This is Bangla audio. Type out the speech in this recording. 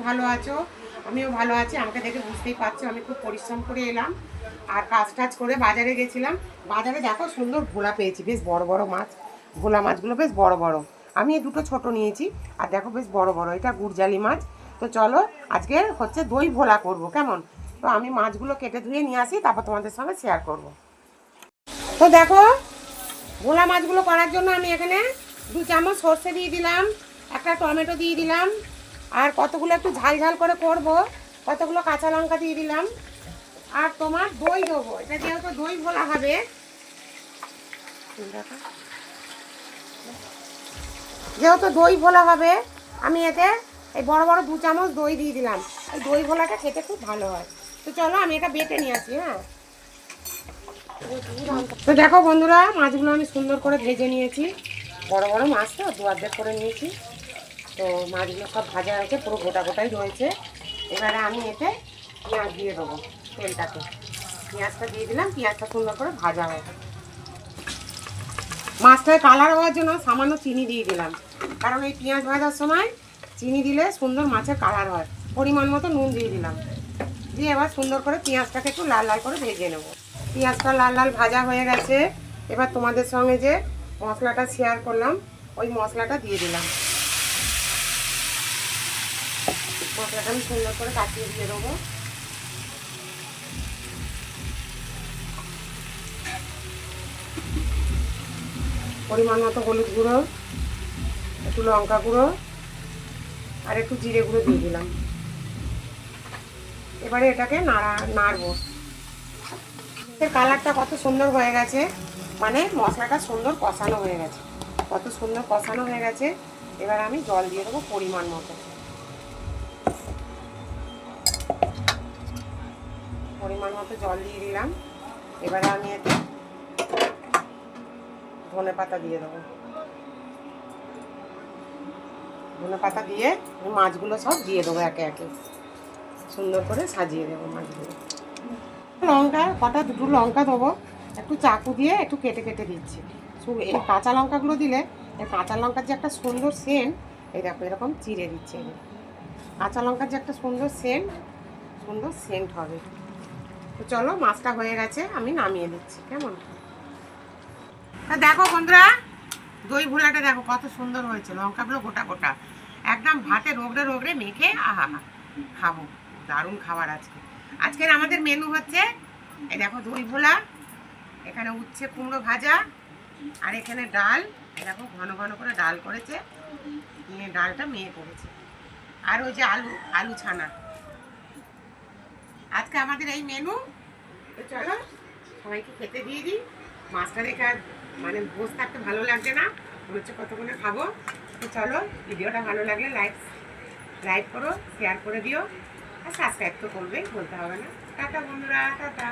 ভালো আছো, আমিও ভালো আছি। আমাকে দেখে বুঝতেই পারছো আমি খুব পরিশ্রম করে এলাম আর কাজ টাজ করে বাজারে গেছিলাম। বাজারে দেখো সুন্দর ভোলা পেয়েছি, বেশ বড় বড় মাছ। ভোলা মাছগুলো বেশ বড় বড়, আমি এই দুটো ছোট নিয়েছি। আর দেখো বেশ বড় বড়, এটা গুড়জালি মাছ। তো চলো আজকে হচ্ছে দই ভোলা করব, কেমন? তো আমি মাছগুলো কেটে ধুয়ে নিয়ে আসি, তারপর তোমাদের সঙ্গে শেয়ার করব। তো দেখো ভোলা মাছগুলো করার জন্য আমি এখানে 2 চামচ সর্ষে দিয়ে দিলাম, একটা টমেটো দিয়ে দিলাম, আর কতগুলো একটু ঝাল ঝাল করে করব, কতগুলো কাঁচা লঙ্কা দিয়ে দিলাম। আর তোমার দই দেবো, এটা যেহেতু দই ভোলা হবে, যেহেতু দই ভোলা হবে আমি এতে এই বড় বড় 2 চামচ দই দিয়ে দিলাম। এই দই ভোলাটা খেতে খুব ভালো হয়। তো চলো আমি এটা বেটে নিয়ে আসি। হ্যাঁ, তো দেখো বন্ধুরা, মাছগুলো আমি সুন্দর করে ভেজে নিয়েছি। বড় বড় মাছ তো 2 অর্ধেক করে নিয়েছি। তো মাছগুলো সব ভাজা হয়েছে, পুরো গোটা গোটাই রয়েছে। এবারে আমি এতে পেঁয়াজ দিয়ে দেবো তেলটাতে। পেঁয়াজটা দিয়ে দিলাম, পেঁয়াজটা সুন্দর করে ভাজা হয়। মাছটায় কালার হওয়ার জন্য সামান্য চিনি দিয়ে দিলাম, কারণ এই পেঁয়াজ ভাজার সময় চিনি দিলে সুন্দর মাছের কালার হয়। পরিমাণ মতো নুন দিয়ে দিলাম, দিয়ে এবার সুন্দর করে পেঁয়াজটাকে একটু লাল লাল করে ভেজে নেব। পেঁয়াজটা লাল লাল ভাজা হয়ে গেছে। এবার তোমাদের সঙ্গে যে মশলাটা শেয়ার করলাম ওই মশলাটা দিয়ে দিলাম। মশলাটা আমি সুন্দর করে কাটিয়ে দিয়ে দেবো। পরিমাণ মতো হলুদ গুঁড়ো, একটু লঙ্কা গুঁড়ো আর একটু জিরে গুঁড়ো দিয়ে দিলাম। এবারে এটাকে নাড়বো। এর কালারটা কত সুন্দর হয়ে গেছে, মানে মশলাটা সুন্দর কষানো হয়ে গেছে, কত সুন্দর কষানো হয়ে গেছে। এবার আমি জল দিয়ে দেবো পরিমাণ মতো, পরিমাণ মতো জল দিয়ে দিলাম। এবারে আমি এতে ধনে পাতা দিয়ে দেবো। ধনে পাতা দিয়ে মাছগুলো সব দিয়ে দেবো একে একে, সুন্দর করে সাজিয়ে দেবো মাছগুলো। লঙ্কা কটা, 2 লঙ্কা দেবো, একটু চাকু দিয়ে একটু কেটে কেটে দিচ্ছি। এই কাঁচা লঙ্কাগুলো দিলে এই কাঁচা লঙ্কার যে একটা সুন্দর সেন্ট, এই দেখো এরকম চিড়ে দিচ্ছে। কাঁচা লঙ্কার যে একটা সুন্দর সেন্ট হবে। তো চলো মাছটা হয়ে গেছে, আমি নামিয়ে দিচ্ছি, কেমন? তা দেখো বন্ধুরা, দই ভোলাটা দেখো কত সুন্দর হয়েছে, লঙ্কাগুলো গোটা গোটা, একদম ভাতে রোগড়ে রোগড়ে মেখে আহা খাবো। দারুণ খাবার আজকে। আজকের আমাদের মেনু হচ্ছে এই দেখো দই ভোলা, এখানে উচ্ছে কুমড়ো ভাজা, আর এখানে ডাল। দেখো ঘন ঘন করে ডাল করেছে, নিয়ে ডালটা মেয়ে করেছে, আর ওই যে আলু ছানা। আজকে আমাদের এই মেনু। তো চলো সবাইকে খেতে দিয়ে দিই। মাছটা দেখে আর মানে বসে থাকতে ভালো লাগছে না, মনে হচ্ছে কতক্ষণে খাবো। তো চলো, ভিডিওটা ভালো লাগলে লাইক করো, শেয়ার করে দিও, আর সাবস্ক্রাইব তো করবেই, বলতে হবে না। টাটা বন্ধুরা, টাটা।